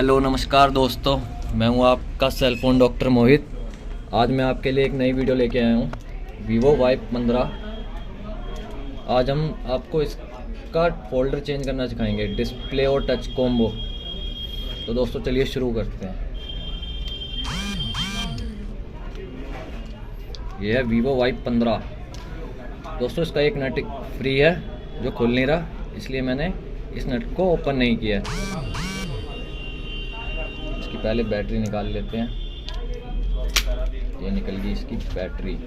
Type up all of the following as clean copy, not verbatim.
Hello नमस्कार दोस्तों, मैं हूं आपका सेलफोन डॉक्टर मोहित। आज मैं आपके लिए एक नई वीडियो लेके आया हूं, Vivo Y15। आज हम आपको इसका फोल्डर चेंज करना सिखाएंगे, डिस्प्ले और टच कॉम्बो। तो दोस्तों चलिए शुरू करते हैं। यह है Vivo Y15। दोस्तों इसका एक नट फ्री है जो खुल नहीं रहा, इसलिए मैंने इस नट को ओपन नहीं किया है। इसकी पहले बैटरी निकाल लेते हैं। ये निकल गई इसकी बैटरी।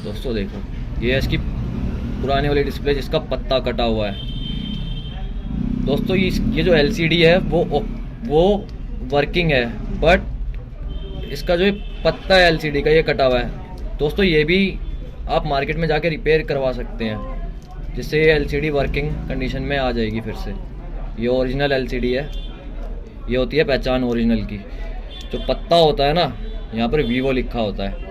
दोस्तों देखो, ये है इसकी पुरानी वाली डिस्प्ले जिसका पत्ता कटा हुआ है। दोस्तों ये जो LCD है वो वर्किंग है, बट इसका जो पत्ता है LCD का ये कटा हुआ है। दोस्तों ये भी आप मार्केट में जाके रिपेयर करवा सकते हैं, जिससे ये LCD वर्किंग कंडीशन में आ जाएगी फिर से। ये ओरिजिनल LCD है, ये होती है पहचान ओरिजिनल की। जो पत्ता होता है ना, यहाँ पर Vivo लिखा होता है।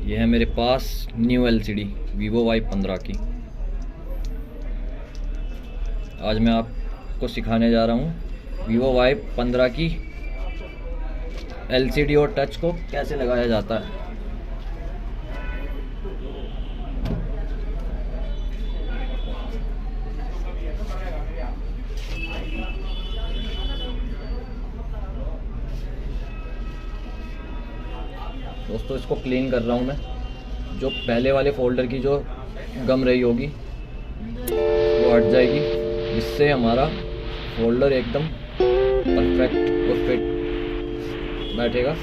ये है मेरे पास न्यू LCD Vivo Y15 की। आज मैं आपको सिखाने जा रहा हूँ Vivo Y15 की LCD और टच को कैसे लगाया जाता है। दोस्तों इसको क्लीन कर रहा हूँ मैं। जो पहले वाले फोल्डर की जो गम रही होगी वो हट जाएगी, जिससे हमारा फोल्डर एकदम परफेक्ट और फिट बैठेगा।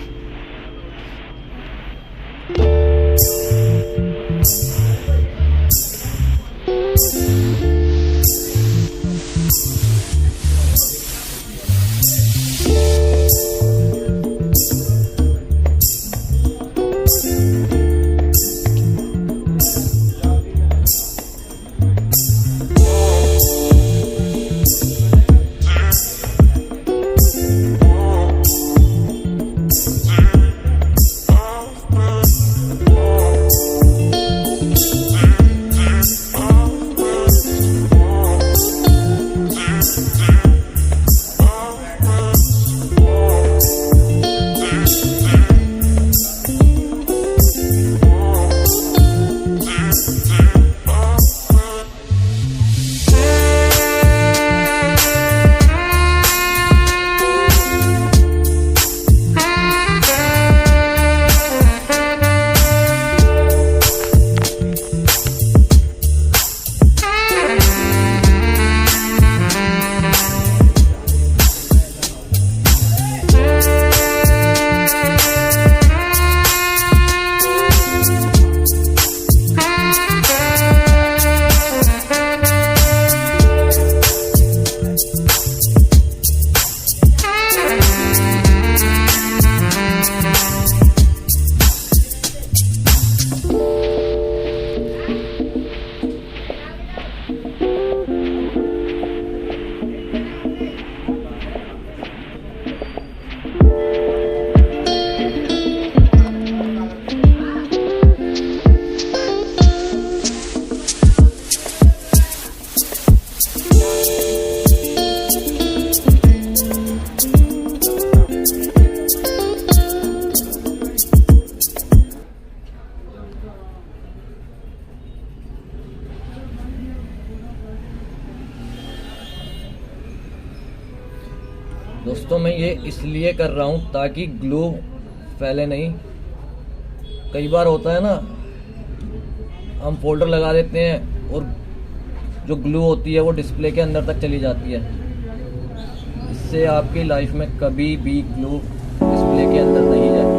दोस्तों मैं ये इसलिए कर रहा हूँ ताकि ग्लू फैले नहीं। कई बार होता है ना, हम फोल्डर लगा देते हैं और जो ग्लू होती है वो डिस्प्ले के अंदर तक चली जाती है। इससे आपकी लाइफ में कभी भी ग्लू डिस्प्ले के अंदर नहीं जाएगी।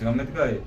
गमत काय